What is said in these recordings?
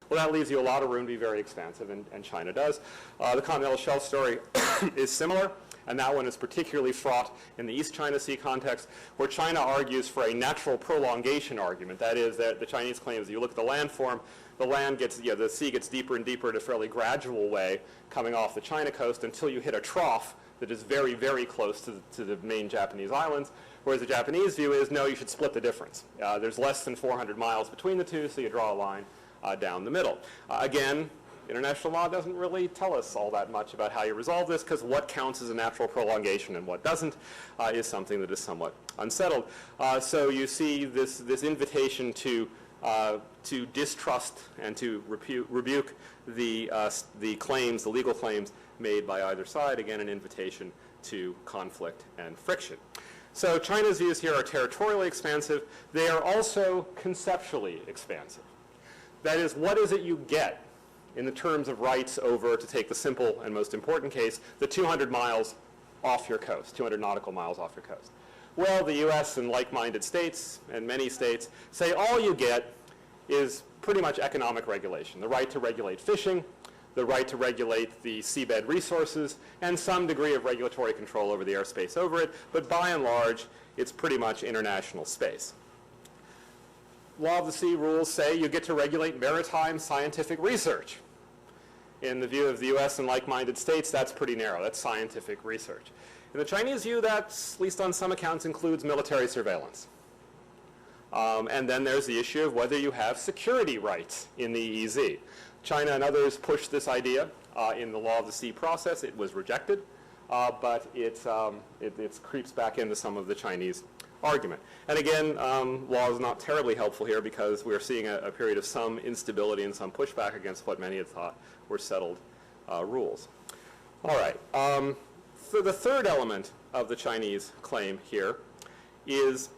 Well, that leaves you a lot of room to be very expansive, and China does. The continental shelf story is similar, and that one is particularly fraught in the East China Sea context, where China argues for a natural prolongation argument. That is, that the Chinese claim is you look at the landform, the sea gets deeper and deeper in a fairly gradual way coming off the China coast until you hit a trough that is very, very close to the main Japanese islands, whereas the Japanese view is, no, you should split the difference. There's less than 400 miles between the two, so you draw a line down the middle. Again, international law doesn't really tell us all that much about how you resolve this, because what counts as a natural prolongation and what doesn't is something that is somewhat unsettled. So you see this invitation to distrust and to rebuke the claims, the legal claims made by either side. Again, an invitation to conflict and friction. So China's views here are territorially expansive. They are also conceptually expansive. That is, what is it you get in the terms of rights over, to take the simple and most important case, the 200 miles off your coast, 200 nautical miles off your coast? Well, the US and like-minded states, and many states, say all you get is pretty much economic regulation, the right to regulate fishing, the right to regulate the seabed resources, and some degree of regulatory control over the airspace over it, but by and large, it's pretty much international space. Law of the sea rules say you get to regulate maritime scientific research. In the view of the US and like-minded states, that's pretty narrow. That's scientific research. In the Chinese view, that, at least on some accounts, includes military surveillance. And then there's the issue of whether you have security rights in the EEZ. China and others pushed this idea in the Law of the Sea process. It was rejected, but it creeps back into some of the Chinese argument. And again, law is not terribly helpful here, because we're seeing a period of some instability and some pushback against what many had thought were settled rules. All right. So the third element of the Chinese claim here is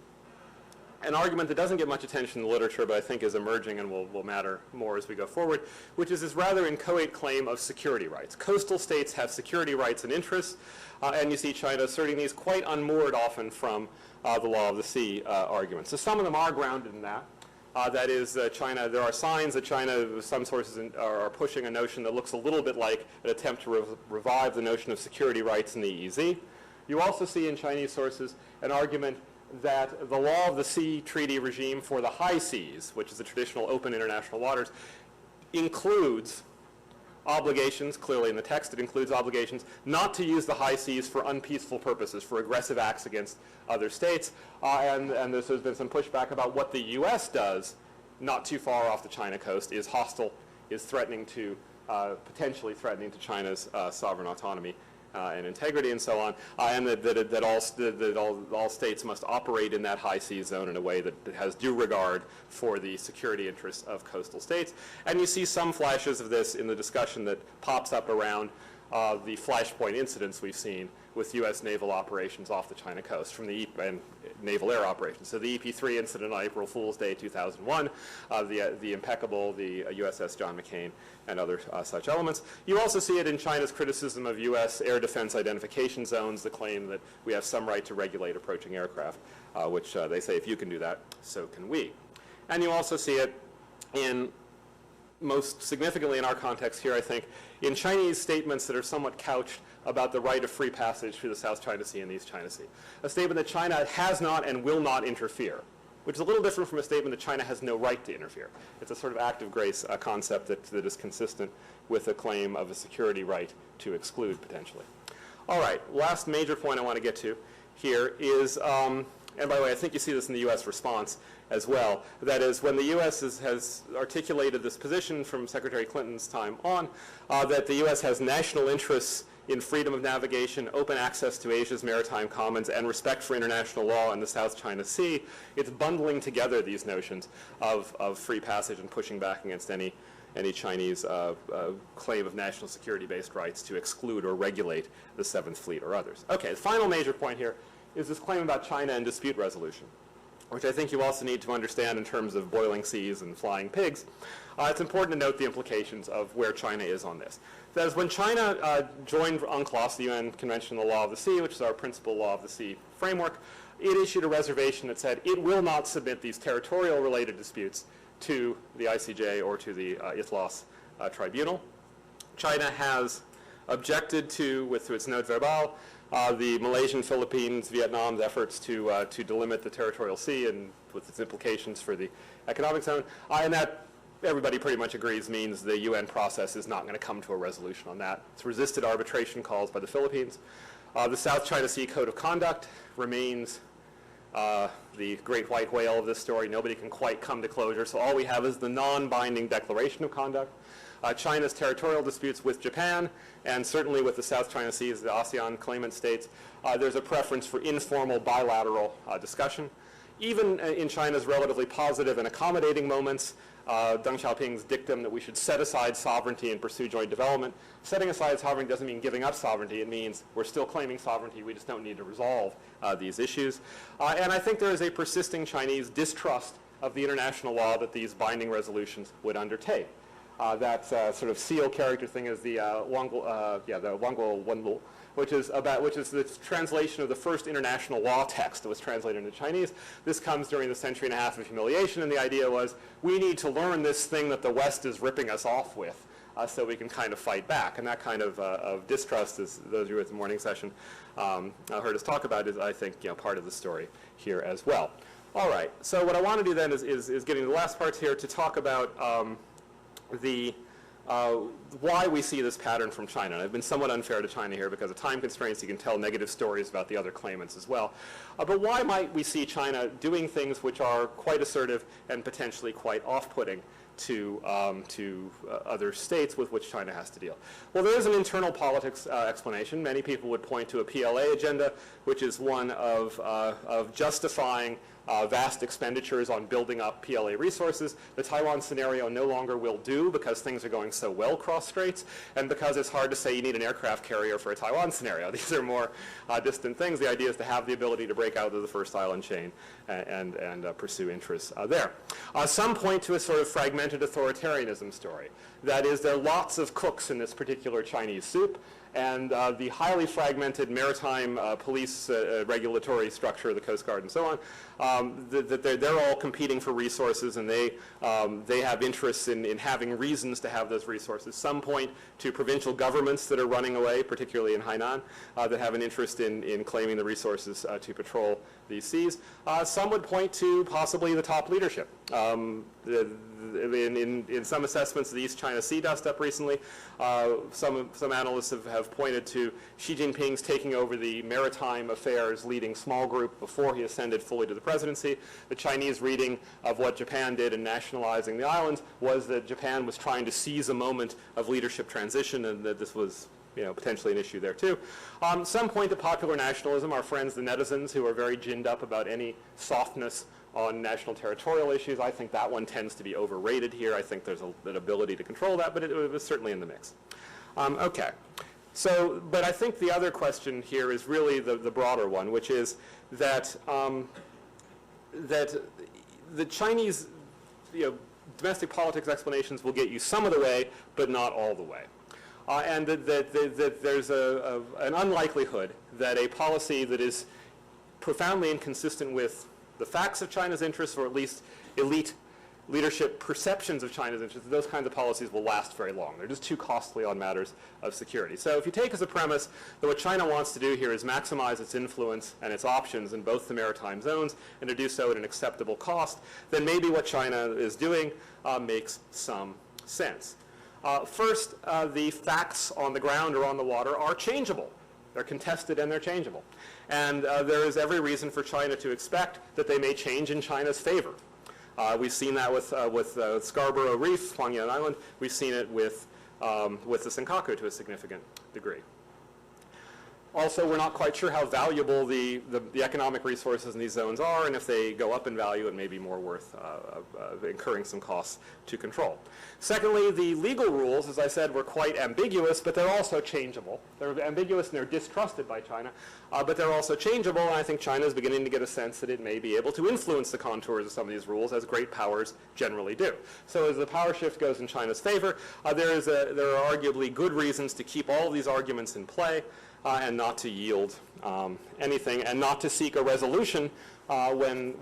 an argument that doesn't get much attention in the literature, but I think is emerging and will matter more as we go forward, which is this rather inchoate claim of security rights. Coastal states have security rights and interests, and you see China asserting these quite unmoored often from the law of the sea argument. So some of them are grounded in that. That is, China, there are signs that China, some sources are pushing a notion that looks a little bit like an attempt to revive the notion of security rights in the EEZ. You also see in Chinese sources an argument that the law of the sea treaty regime for the high seas, which is the traditional open international waters, includes obligations, clearly in the text it includes obligations, not to use the high seas for unpeaceful purposes, for aggressive acts against other states. And there's been some pushback about what the US does, not too far off the China coast, is hostile, is threatening to, potentially threatening to China's sovereign autonomy and integrity and so on, and that all states must operate in that high seas zone in a way that has due regard for the security interests of coastal states. And you see some flashes of this in the discussion that pops up around the flashpoint incidents we've seen with U.S. naval operations off the China coast from the and naval air operations. So the EP3 incident on April Fool's Day 2001, the impeccable, the USS John McCain, and other such elements. You also see it in China's criticism of U.S. air defense identification zones, the claim that we have some right to regulate approaching aircraft, which they say if you can do that, so can we. And you also see it in, most significantly in our context here, I think, in Chinese statements that are somewhat couched about the right of free passage through the South China Sea and the East China Sea. A statement that China has not and will not interfere, which is a little different from a statement that China has no right to interfere. It's a sort of act of grace concept that is consistent with a claim of a security right to exclude, potentially. All right, last major point I want to get to here is, and by the way, I think you see this in the U.S. response as well. That is, when the U.S. has articulated this position from Secretary Clinton's time on, that the U.S. has national interests in freedom of navigation, open access to Asia's maritime commons, and respect for international law in the South China Sea, it's bundling together these notions of free passage and pushing back against any Chinese claim of national security-based rights to exclude or regulate the Seventh Fleet or others. Okay, the final major point here is this claim about China and dispute resolution, which I think you also need to understand in terms of boiling seas and flying pigs. It's important to note the implications of where China is on this. That is, when China joined UNCLOS, the UN Convention on the Law of the Sea, which is our principal law of the sea framework, it issued a reservation that said it will not submit these territorial-related disputes to the ICJ or to the ITLOS tribunal. China has objected to its note verbal, the Malaysian, Philippines, Vietnam's efforts to delimit the territorial sea and with its implications for the economic zone, and that everybody pretty much agrees means the UN process is not going to come to a resolution on that. It's resisted arbitration calls by the Philippines. The South China Sea Code of Conduct remains the great white whale of this story. Nobody can quite come to closure, so all we have is the non-binding declaration of conduct. China's territorial disputes with Japan, and certainly with the South China Sea as the ASEAN claimant states, there's a preference for informal bilateral discussion. Even in China's relatively positive and accommodating moments, Deng Xiaoping's dictum that we should set aside sovereignty and pursue joint development. Setting aside sovereignty doesn't mean giving up sovereignty. It means we're still claiming sovereignty. We just don't need to resolve these issues. And I think there is a persisting Chinese distrust of the international law that these binding resolutions would undertake. That sort of seal character thing is the Wanguo Wenlu, which is the translation of the first international law text that was translated into Chinese. This comes during the century and a half of humiliation, and the idea was we need to learn this thing that the West is ripping us off with so we can kind of fight back. And that kind of distrust, as those of you at the morning session heard us talk about, is, I think, part of the story here as well. All right, so what I want to do then is get into the last parts here to talk about why we see this pattern from China. And I've been somewhat unfair to China here because of time constraints. You can tell negative stories about the other claimants as well. But why might we see China doing things which are quite assertive and potentially quite off-putting to other states with which China has to deal? Well, there is an internal politics explanation. Many people would point to a PLA agenda, which is one of justifying vast expenditures on building up PLA resources. The Taiwan scenario no longer will do because things are going so well cross straits, and because it's hard to say you need an aircraft carrier for a Taiwan scenario. These are more distant things. The idea is to have the ability to break out of the first island chain and pursue interests there. Some point to a sort of fragmented authoritarianism story. That is, there are lots of cooks in this particular Chinese soup, and the highly fragmented maritime police regulatory structure of the Coast Guard and so on, they're all competing for resources, and they have interests in having reasons to have those resources. Some point to provincial governments that are running away, particularly in Hainan, that have an interest in claiming the resources to patrol these seas. Some would point to possibly the top leadership. In some assessments of the East China Sea dust-up recently, some analysts have pointed to Xi Jinping's taking over the maritime affairs leading small group before he ascended fully to the presidency. The Chinese reading of what Japan did in nationalizing the islands was that Japan was trying to seize a moment of leadership transition, and that this was potentially an issue there too. Some point to popular nationalism. Our friends, the netizens, who are very ginned up about any softness on national territorial issues. I think that one tends to be overrated here. I think there's an ability to control that, but it was certainly in the mix. Okay. So, but I think the other question here is really the broader one, which is that that the Chinese domestic politics explanations will get you some of the way, but not all the way. And that there's an unlikelihood that a policy that is profoundly inconsistent with the facts of China's interests, or at least elite leadership perceptions of China's interests, those kinds of policies will last very long. They're just too costly on matters of security. So if you take as a premise that what China wants to do here is maximize its influence and its options in both the maritime zones, and to do so at an acceptable cost, then maybe what China is doing makes some sense. First, the facts on the ground or on the water are changeable. They're contested and they're changeable. And there is every reason for China to expect that they may change in China's favor. We've seen that with Scarborough Reef, Huangyan Island. We've seen it with the Senkaku to a significant degree. Also, we're not quite sure how valuable the economic resources in these zones are, and if they go up in value, it may be more worth incurring some costs to control. Secondly, the legal rules, as I said, were quite ambiguous, but they're also changeable. They're ambiguous and they're distrusted by China, but they're also changeable, and I think China is beginning to get a sense that it may be able to influence the contours of some of these rules, as great powers generally do. So as the power shift goes in China's favor, there are arguably good reasons to keep all of these arguments in play, and not to yield anything, and not to seek a resolution when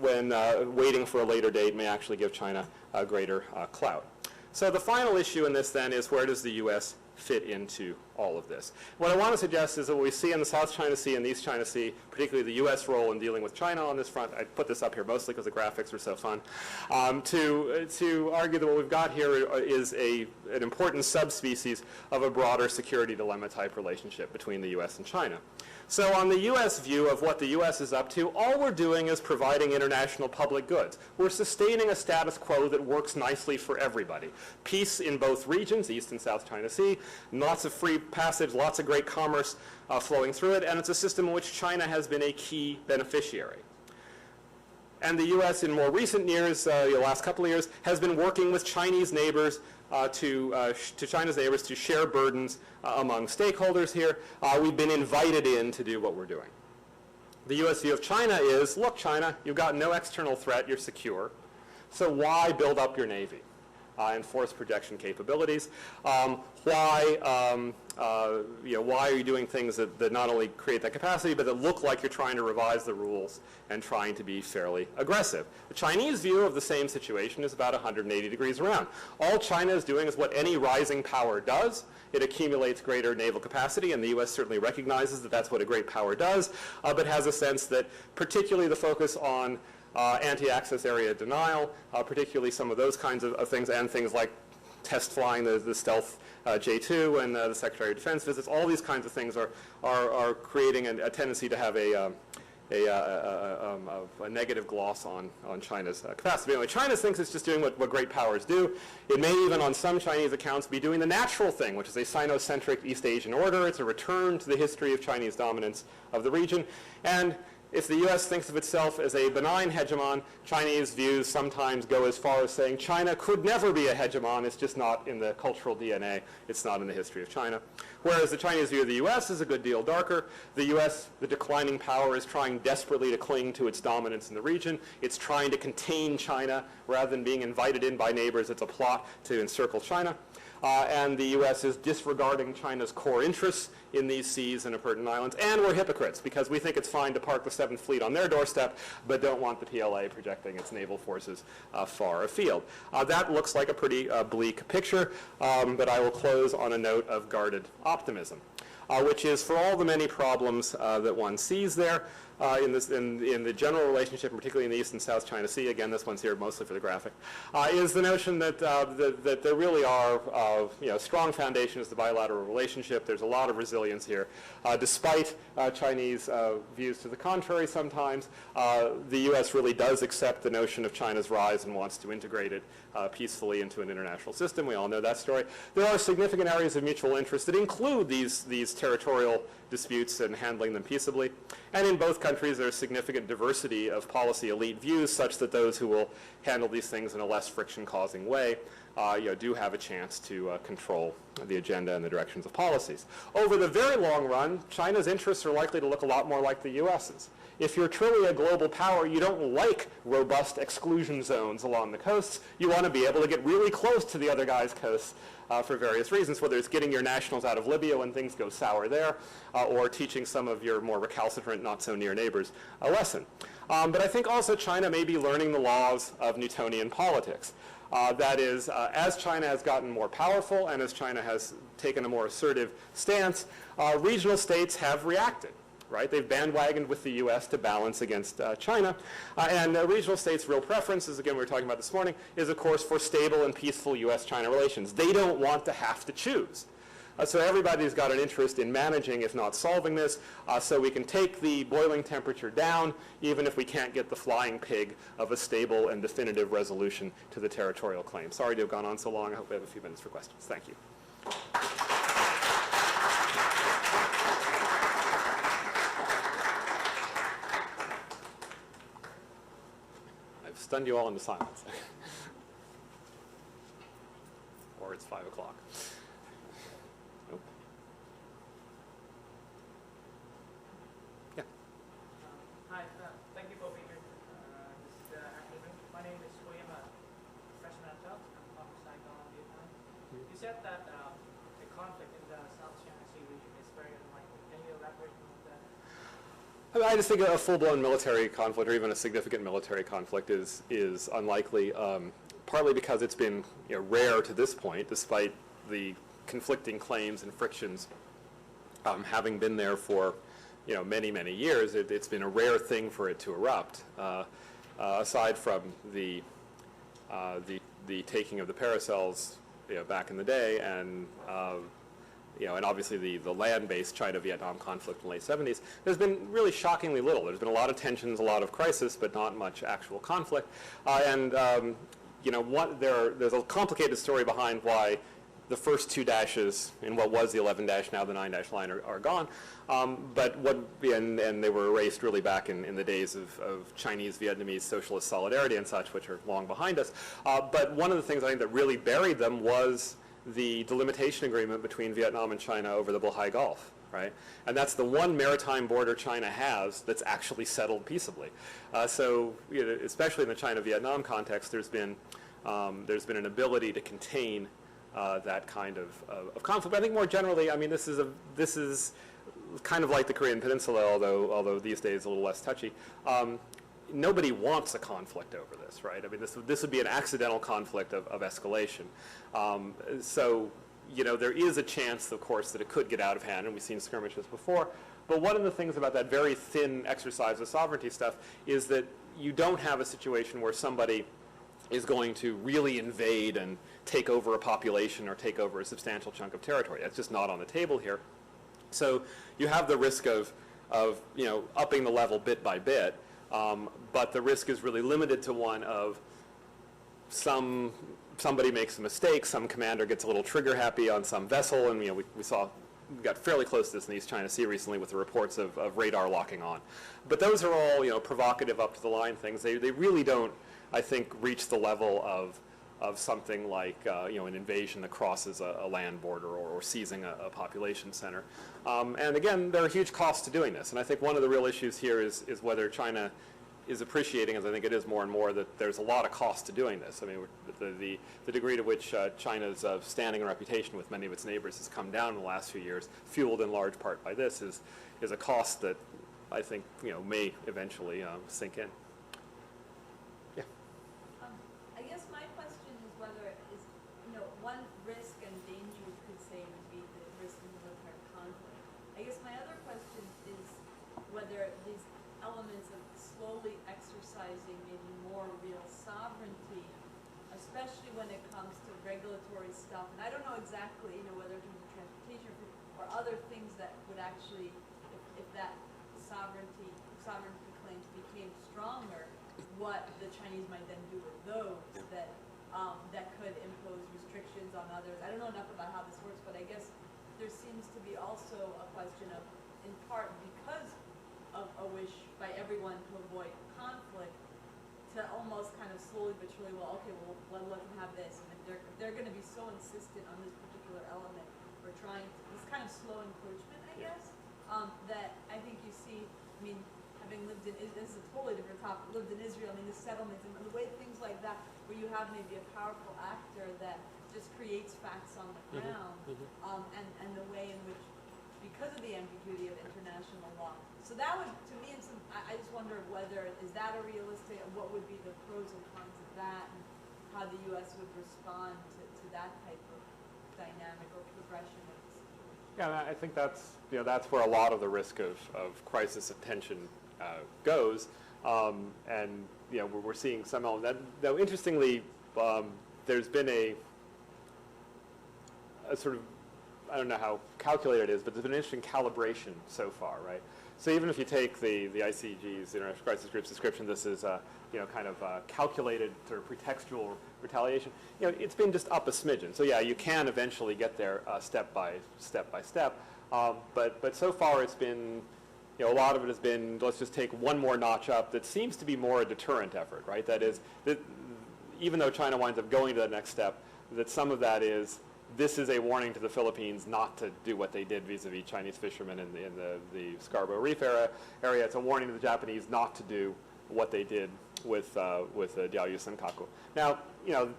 waiting for a later date may actually give China greater clout. So the final issue in this then is, where does the U.S. fit into all of this? What I want to suggest is that what we see in the South China Sea and the East China Sea, particularly the U.S. role in dealing with China on this front, I put this up here mostly because the graphics are so fun, to argue that what we've got here is an important subspecies of a broader security dilemma type relationship between the U.S. and China. So on the U.S. view of what the U.S. is up to, all we're doing is providing international public goods. We're sustaining a status quo that works nicely for everybody. Peace in both regions, East and South China Sea, lots of free passage, lots of great commerce flowing through it, and it's a system in which China has been a key beneficiary. And the U.S. in more recent years, the last couple of years, has been working with Chinese neighbors to China's neighbors to share burdens among stakeholders here. We've been invited in to do what we're doing. The U.S. view of China is, look, China, you've got no external threat, you're secure, so why build up your navy and force projection capabilities? Why are you doing things that not only create that capacity, but that look like you're trying to revise the rules and trying to be fairly aggressive? The Chinese view of the same situation is about 180 degrees around. All China is doing is what any rising power does. It accumulates greater naval capacity, and the U.S. certainly recognizes that that's what a great power does, but has a sense that particularly the focus on anti-access area denial, particularly some of those kinds of things, and things like test flying the stealth J-2 and the Secretary of Defense visits, all these kinds of things are creating a tendency to have a negative gloss on China's capacity. Anyway, China thinks it's just doing what great powers do. It may even, on some Chinese accounts, be doing the natural thing, which is a Sino-centric East Asian order. It's a return to the history of Chinese dominance of the region. And if the U.S. thinks of itself as a benign hegemon, Chinese views sometimes go as far as saying China could never be a hegemon. It's just not in the cultural DNA. It's not in the history of China. Whereas the Chinese view of the U.S. is a good deal darker. The U.S., the declining power, is trying desperately to cling to its dominance in the region. It's trying to contain China rather than being invited in by neighbors. It's a plot to encircle China. And the U.S. is disregarding China's core interests in these seas and appurtenant islands. And we're hypocrites because we think it's fine to park the 7th Fleet on their doorstep, but don't want the PLA projecting its naval forces far afield. That looks like a pretty bleak picture, but I will close on a note of guarded optimism, which is, for all the many problems that one sees there, in the general relationship, and particularly in the East and South China Sea, again, this one's here mostly for the graphic, is the notion that there really are strong foundations to the bilateral relationship. There's a lot of resilience here. Despite Chinese views to the contrary sometimes, the U.S. really does accept the notion of China's rise and wants to integrate it peacefully into an international system. We all know that story. There are significant areas of mutual interest that include these territorial disputes and handling them peaceably. And in both countries, there's significant diversity of policy elite views such that those who will handle these things in a less friction-causing way do have a chance to control the agenda and the directions of policies. Over the very long run, China's interests are likely to look a lot more like the U.S.'s. If you're truly a global power, you don't like robust exclusion zones along the coasts. You want to be able to get really close to the other guy's coasts for various reasons, whether it's getting your nationals out of Libya when things go sour there, or teaching some of your more recalcitrant, not so near neighbors a lesson. But I think also China may be learning the laws of Newtonian politics. That is, as China has gotten more powerful and as China has taken a more assertive stance, regional states have reacted. Right? They've bandwagoned with the U.S. to balance against China. And regional states' real preference, as again we were talking about this morning, is of course for stable and peaceful U.S.-China relations. They don't want to have to choose. So everybody's got an interest in managing, if not solving this, so we can take the boiling temperature down, even if we can't get the flying pig of a stable and definitive resolution to the territorial claim. Sorry to have gone on so long. I hope we have a few minutes for questions. Thank you. Stunned you all into silence. Or it's 5 o'clock. Nope. Yeah. Hi, thank you for being here this afternoon. My name is William, a freshman at Tufts. I'm from Saigon, Vietnam. You said that the conflict in the South China Sea region is very unlikely. Can you elaborate on that? I mean, I just think a full-blown military conflict, or even a significant military conflict, is unlikely. Partly because it's been rare to this point, despite the conflicting claims and frictions having been there for many, many years. It's been a rare thing for it to erupt. Aside from the taking of the Paracels back in the day, and and obviously the land-based China-Vietnam conflict in the late 70s, there's been really shockingly little. There's been a lot of tensions, a lot of crisis, but not much actual conflict. There's a complicated story behind why the first 2 dashes in what was the 11 dash, now the 9 dash line, are gone. And they were erased really back in the days of Chinese-Vietnamese socialist solidarity and such, which are long behind us. But one of the things I think that really buried them was the delimitation agreement between Vietnam and China over the Bohai Gulf. Right? And that's the one maritime border China has that's actually settled peaceably. So, especially in the China-Vietnam context, there's been an ability to contain that kind of conflict. But I think more generally, I mean, this is kind of like the Korean Peninsula, although these days a little less touchy. Nobody wants a conflict over this, right? I mean, this would be an accidental conflict of escalation. There is a chance, of course, that it could get out of hand, and we've seen skirmishes before. But one of the things about that very thin exercise of sovereignty stuff is that you don't have a situation where somebody is going to really invade and take over a population or take over a substantial chunk of territory. That's just not on the table here. So you have the risk of upping the level bit by bit, but the risk is really limited to one of somebody makes a mistake, some commander gets a little trigger happy on some vessel, and we got fairly close to this in the East China Sea recently with the reports of radar locking on. But those are all provocative, up to the line things. They really don't, I think, reach the level of something like an invasion that crosses a land border or seizing a population center. And again, there are huge costs to doing this. And I think one of the real issues here is whether China is appreciating, as I think it is more and more, that there's a lot of cost to doing this. I mean, the degree to which China's standing and reputation with many of its neighbors has come down in the last few years, fueled in large part by this, is a cost that I think may eventually sink in. Yeah. I guess my question is whether one risk and danger you could say would be the risk of military conflict. I guess my other question is whether these elements of slowly exercising maybe more real sovereignty, especially when it comes to regulatory stuff. And I don't know exactly, whether in terms of transportation or other things that would actually, if that sovereignty claims became stronger, what the Chinese might then do with those that could impose restrictions on others. I don't know enough about how this works, but I guess there seems to be also a question of, in part because of a wish by everyone to avoid conflict, to almost kind of slowly but surely, let them have this. And if they're going to be so insistent on this particular element, or trying this kind of slow encroachment, I guess, that I think you see, I mean, having lived in, this is a totally different topic, lived in Israel, I mean, the settlements and the way things like that, where you have maybe a powerful actor that just creates facts on the ground, and the way in which, because of the ambiguity of international law. So that would, to me, I just wonder whether, is that a realistic, what would be the pros and cons of that, and how the U.S. would respond to that type of dynamic or progression of the situation? Yeah, I think that's where a lot of the risk of crisis and tension goes, and we're seeing some of that. Though interestingly, there's been a sort of, I don't know how calculated it is, but there's been an interesting calibration so far, right? So even if you take the ICG's, International Crisis Group's description, this is kind of calculated sort of pretextual retaliation. It's been just up a smidgen. So yeah, you can eventually get there step by step. But so far it's been, a lot of it has been, let's just take one more notch up. That seems to be more a deterrent effort, right? That is, that even though China winds up going to the next step, that some of that is, this is a warning to the Philippines not to do what they did vis-a-vis Chinese fishermen in the Scarborough Reef area. It's a warning to the Japanese not to do what they did with Diaoyu Senkaku. Now,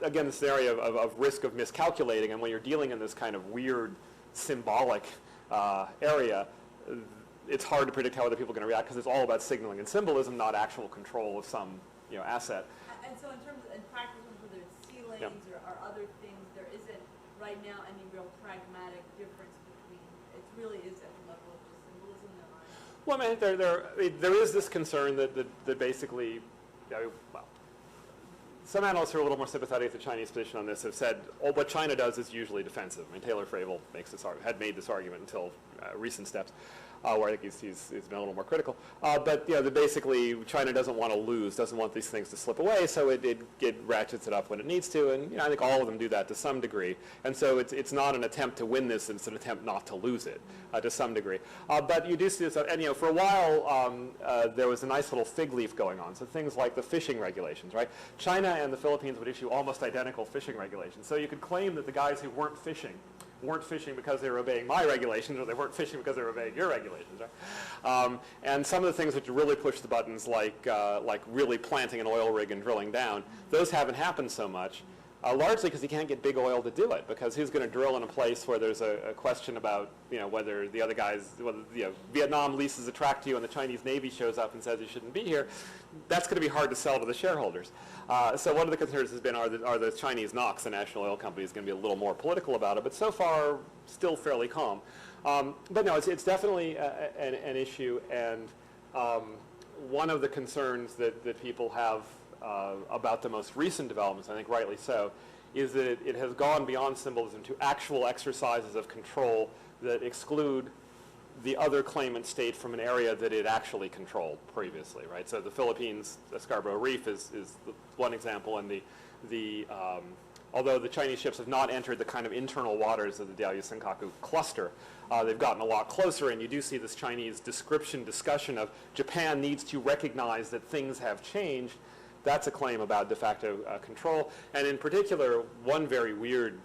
again, this area of risk of miscalculating, and when you're dealing in this kind of weird symbolic area, it's hard to predict how other people are going to react because it's all about signaling and symbolism, not actual control of some asset. And so in terms of, in practice, whether it's sea lanes or other things, there isn't right now any real pragmatic difference between, it really is at the level of just symbolism. Well, I mean, there is this concern that basically, well, some analysts who are a little more sympathetic to the Chinese position on this have said, oh, what China does is usually defensive. I mean, Taylor Fravel had made this argument until recent steps, where I think he's been a little more critical. But basically, China doesn't want to lose, doesn't want these things to slip away, so it ratchets it up when it needs to, and I think all of them do that to some degree. And so it's not an attempt to win this, it's an attempt not to lose it to some degree. But you do see this, and for a while there was a nice little fig leaf going on. So things like the fishing regulations, right? China and the Philippines would issue almost identical fishing regulations. So you could claim that the guys who weren't fishing because they were obeying my regulations, or they weren't fishing because they were obeying your regulations, right? And some of the things which really push the buttons, like really planting an oil rig and drilling down, those haven't happened so much, largely because you can't get big oil to do it, because who's going to drill in a place where there's a question about whether the other guys, whether Vietnam leases a tract to you and the Chinese Navy shows up and says you shouldn't be here. That's going to be hard to sell to the shareholders. So one of the concerns has been, are the Chinese NOCs, the national oil companies, going to be a little more political about it? But so far, still fairly calm. But no, it's definitely an issue, and one of the concerns that people have about the most recent developments, I think rightly so, is that it has gone beyond symbolism to actual exercises of control that exclude the other claimant state from an area that it actually controlled previously, right? So the Philippines, the Scarborough Reef is one example, and although the Chinese ships have not entered the kind of internal waters of the Diaoyu Senkaku cluster, they've gotten a lot closer, and you do see this Chinese discussion of Japan needs to recognize that things have changed. That's a claim about de facto control. And in particular, one very weird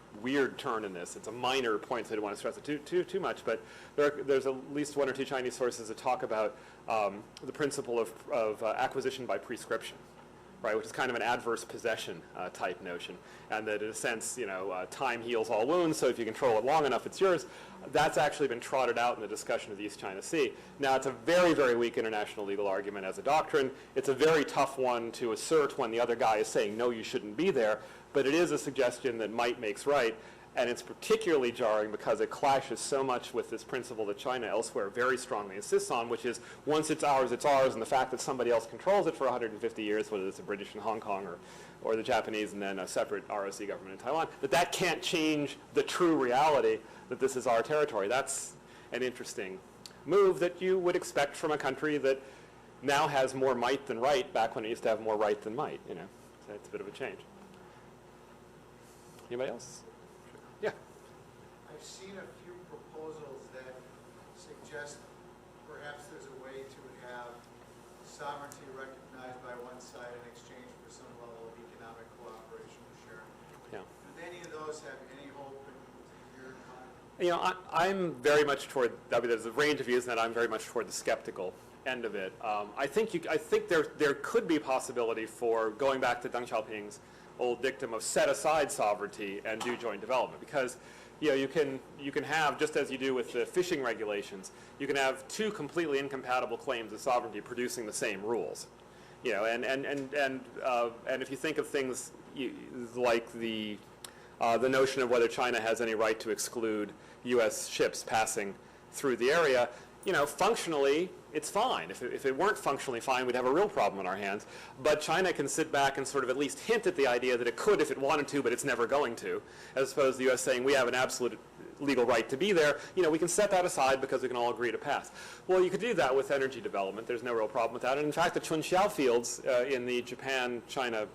turn in this, it's a minor point, so I don't want to stress it too much, but there's at least one or two Chinese sources that talk about the principle of acquisition by prescription, right, which is kind of an adverse possession type notion, and that in a sense, time heals all wounds, so if you control it long enough, it's yours. That's actually been trotted out in the discussion of the East China Sea. Now, it's a very, very weak international legal argument as a doctrine. It's a very tough one to assert when the other guy is saying, no, you shouldn't be there, but it is a suggestion that might makes right, and it's particularly jarring because it clashes so much with this principle that China elsewhere very strongly insists on, which is once it's ours, and the fact that somebody else controls it for 150 years, whether it's the British in Hong Kong or the Japanese and then a separate ROC government in Taiwan, that can't change the true reality that this is our territory. That's an interesting move that you would expect from a country that now has more might than right, back when it used to have more right than might, So it's a bit of a change. Anybody else? Yeah. I've seen a few proposals that suggest perhaps there's a way to have sovereignty recognized by one side in exchange for some level of economic cooperation or sharing. Yeah. Do any of those have any hope in your mind? I'm very much toward, there's a range of views, and I'm very much toward the skeptical end of it. I think there could be possibility for going back to Deng Xiaoping's old dictum of set aside sovereignty and do joint development, because you can have, just as you do with the fishing regulations, you can have two completely incompatible claims of sovereignty producing the same rules, and if you think of things like the notion of whether China has any right to exclude U.S. ships passing through the area, functionally it's fine. If it weren't functionally fine, we'd have a real problem on our hands. But China can sit back and sort of at least hint at the idea that it could if it wanted to, but it's never going to, as opposed to the U.S. saying we have an absolute legal right to be there. We can set that aside because we can all agree to pass. Well, you could do that with energy development. There's no real problem with that. And in fact, the Chunxiao fields in the Japan-China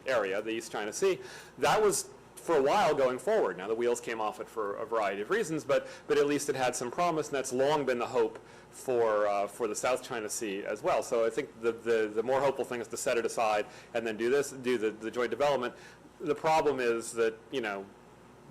area, the East China Sea, that was for a while going forward. Now the wheels came off it for a variety of reasons, but at least it had some promise, and that's long been the hope for the South China Sea as well. So I think the more hopeful thing is to set it aside and then do the joint development. The problem is that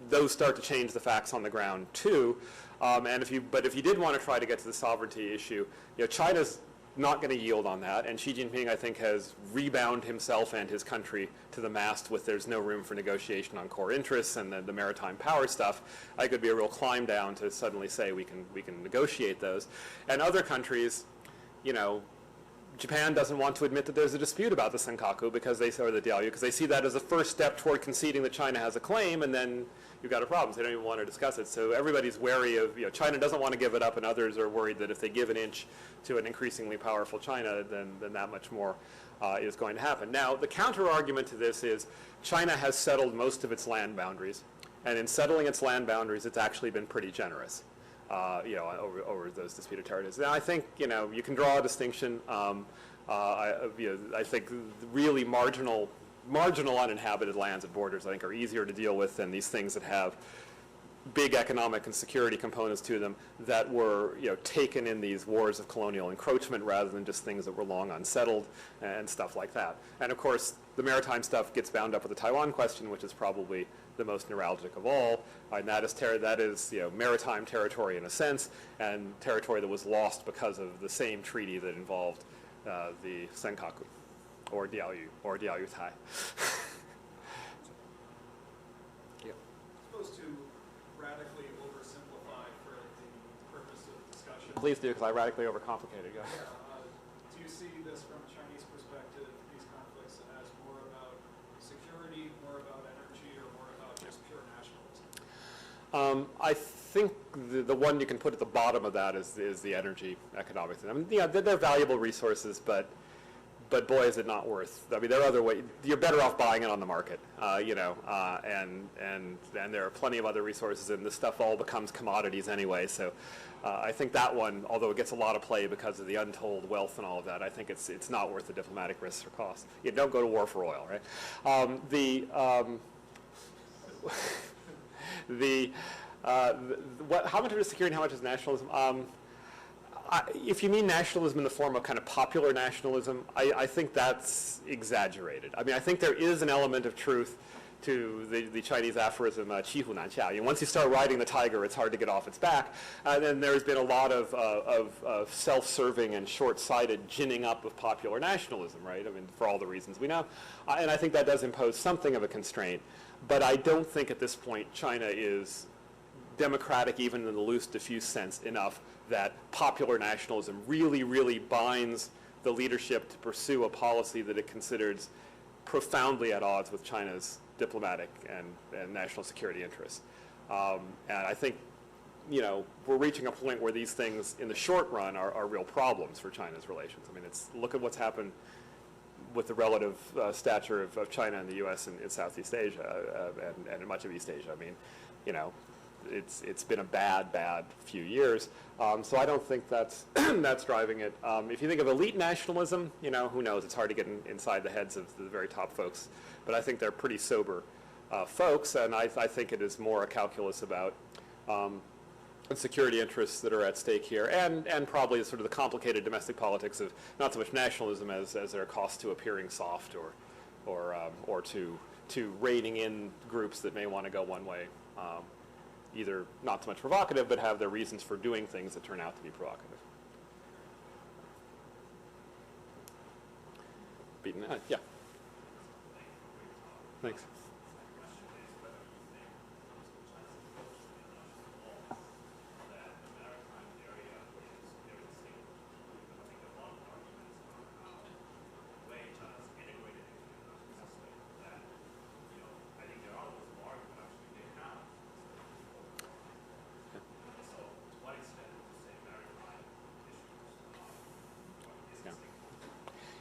those start to change the facts on the ground too. And if you did want to try to get to the sovereignty issue, China's not going to yield on that. And Xi Jinping, I think, has rebound himself and his country to the mast with there's no room for negotiation on core interests and the maritime power stuff. I could be a real climb down to suddenly say we can negotiate those. And other countries, you know, Japan doesn't want to admit that there's a dispute about the Senkaku because they or the Diaoyu because they see that as a first step toward conceding that China has a claim, and then you've got a problem. So they don't even want to discuss it. So everybody's wary of, you know, China doesn't want to give it up, and others are worried that if they give an inch to an increasingly powerful China, then that much more is going to happen. Now, the counter argument to this is China has settled most of its land boundaries, and in settling its land boundaries, it's actually been pretty generous. You know, over those disputed territories. Now, I think, you know, you can draw a distinction. I think really marginal uninhabited lands and borders, I think, are easier to deal with than these things that have big economic and security components to them that were, you know, taken in these wars of colonial encroachment rather than just things that were long unsettled and stuff like that. And of course, the maritime stuff gets bound up with the Taiwan question, which is probably the most neuralgic of all, and that is you know, maritime territory in a sense, and territory that was lost because of the same treaty that involved the Senkaku, or Diaoyu Tai. Yeah. Supposed to radically oversimplify for the purpose of discussion. Please do, because I radically overcomplicated. Go. Do you see this from a Chinese perspective, these conflicts, as more about security, more about energy, or more about just pure nationalism? I think the one you can put at the bottom of that is the energy economic thing. I mean, yeah, they're valuable resources, but boy, is it not worth. I mean, there are other ways. You're better off buying it on the market, you know, and there are plenty of other resources, and this stuff all becomes commodities anyway. So I think that one, although it gets a lot of play because of the untold wealth and all of that, I think it's not worth the diplomatic risks or costs. You don't go to war for oil, right? How much of it is security and how much is nationalism? If you mean nationalism in the form of kind of popular nationalism, I think that's exaggerated. I mean, I think there is an element of truth to the Chinese aphorism, "qi hu nan xia." You know, once you start riding the tiger, it's hard to get off its back. And then there's been a lot of self-serving and short-sighted ginning up of popular nationalism, right? I mean, for all the reasons we know. And I think that does impose something of a constraint. But I don't think at this point China is democratic, even in the loose, diffuse sense, enough that popular nationalism really, really binds the leadership to pursue a policy that it considers profoundly at odds with China's diplomatic and national security interests. And I think, you know, we're reaching a point where these things in the short run are real problems for China's relations. I mean, look at what's happened with the relative stature of China and the U.S. in Southeast Asia and in much of East Asia. I mean, you know, it's been a bad few years. So I don't think that's that's driving it. If you think of elite nationalism, you know, who knows? It's hard to get inside the heads of the very top folks. But I think they're pretty sober folks, and I think it is more a calculus about security interests that are at stake here, and probably sort of the complicated domestic politics of not so much nationalism as their cost to appearing soft or to reining in groups that may want to go one way. Either not so much provocative, but have their reasons for doing things that turn out to be provocative. Beaten, yeah. Thanks.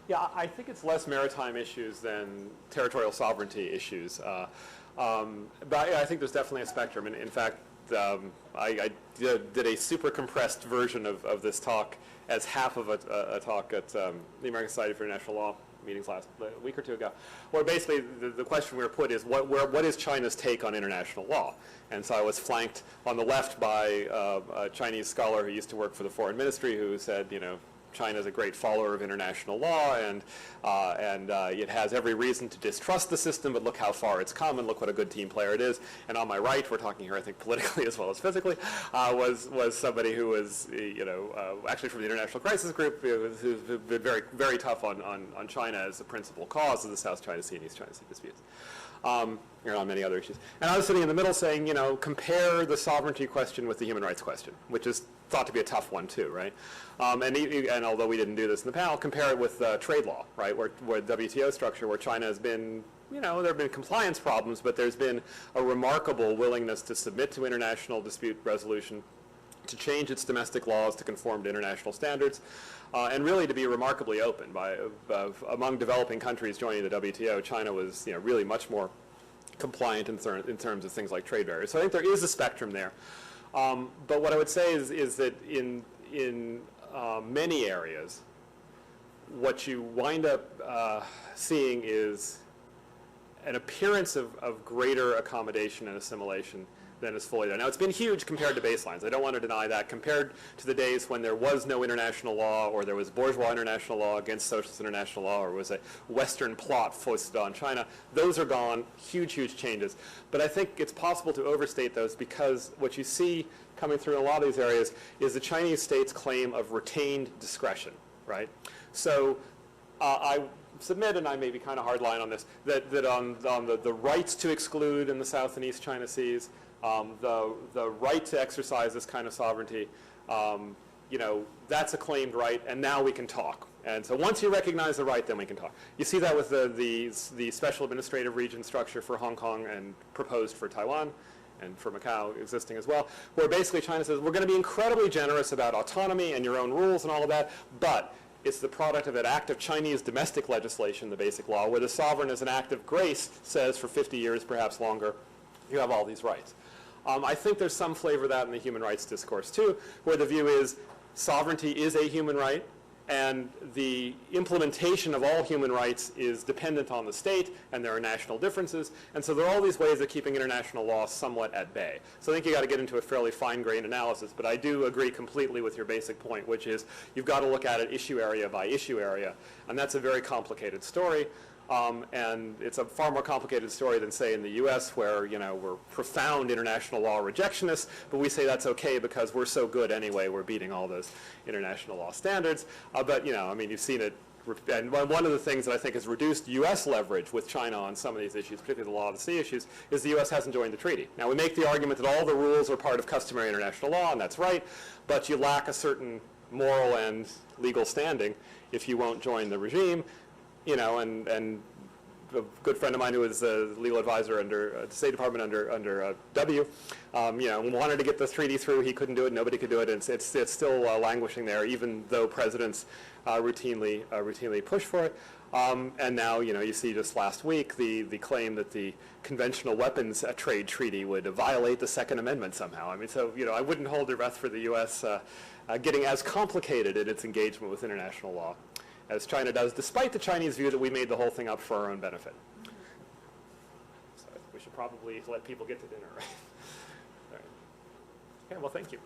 Yeah, I think it's less maritime issues than territorial sovereignty issues. But I think there's definitely a spectrum. And in fact, I did a super compressed version of this talk as half of a talk at the American Society for International Law meetings a week or two ago, where basically the question we were put is what is China's take on international law? And so I was flanked on the left by a Chinese scholar who used to work for the foreign ministry who said, you know, China is a great follower of international law, and it has every reason to distrust the system, but look how far it's come, and look what a good team player it is. And on my right, we're talking here, I think, politically as well as physically, was somebody who was, actually from the International Crisis Group, who's been very, very tough on China as the principal cause of the South China Sea and East China Sea disputes. On many other issues. And I was sitting in the middle saying, compare the sovereignty question with the human rights question, which is thought to be a tough one too, right? And although we didn't do this in the panel, compare it with trade law, right? Where WTO structure, where China has been, there have been compliance problems, but there's been a remarkable willingness to submit to international dispute resolution, to change its domestic laws to conform to international standards, and really to be remarkably open. Among developing countries joining the WTO, China was really much more compliant in terms of things like trade barriers. So I think there is a spectrum there. But what I would say is that in many areas, what you wind up seeing is an appearance of greater accommodation and assimilation than is fully there. Now, it's been huge compared to baselines. I don't want to deny that. Compared to the days when there was no international law, or there was bourgeois international law against socialist international law, or was a Western plot foisted on China, those are gone. Huge, huge changes. But I think it's possible to overstate those, because what you see coming through in a lot of these areas is the Chinese state's claim of retained discretion, right? So I submit, and I may be kind of hardline on this, that on the rights to exclude in the South and East China Seas, the right to exercise this kind of sovereignty, that's a claimed right, and now we can talk. And so once you recognize the right, then we can talk. You see that with the special administrative region structure for Hong Kong and proposed for Taiwan, and for Macau existing as well, where basically China says, we're going to be incredibly generous about autonomy and your own rules and all of that, but it's the product of an act of Chinese domestic legislation, the basic law, where the sovereign, as an act of grace, says for 50 years, perhaps longer, you have all these rights. I think there's some flavor of that in the human rights discourse too, where the view is sovereignty is a human right, and the implementation of all human rights is dependent on the state, and there are national differences, and so there are all these ways of keeping international law somewhat at bay. So I think you've got to get into a fairly fine-grained analysis, but I do agree completely with your basic point, which is you've got to look at it issue area by issue area, and that's a very complicated story. And it's a far more complicated story than, say, in the U.S., where we're profound international law rejectionists, but we say that's okay because we're so good anyway. We're beating all those international law standards. But you've seen it. And one of the things that I think has reduced U.S. leverage with China on some of these issues, particularly the law of the sea issues, is the U.S. hasn't joined the treaty. Now, we make the argument that all the rules are part of customary international law, and that's right, but you lack a certain moral and legal standing if you won't join the regime. And a good friend of mine who was a legal advisor under the State Department under W, wanted to get the treaty through. He couldn't do it. Nobody could do it. And it's still languishing there, even though presidents routinely push for it. And now, you see just last week the claim that the conventional weapons trade treaty would violate the Second Amendment somehow. So I wouldn't hold your breath for the U.S. Getting as complicated in its engagement with international law as China does, despite the Chinese view that we made the whole thing up for our own benefit. So we should probably let people get to dinner, right? All right. Okay, well, thank you.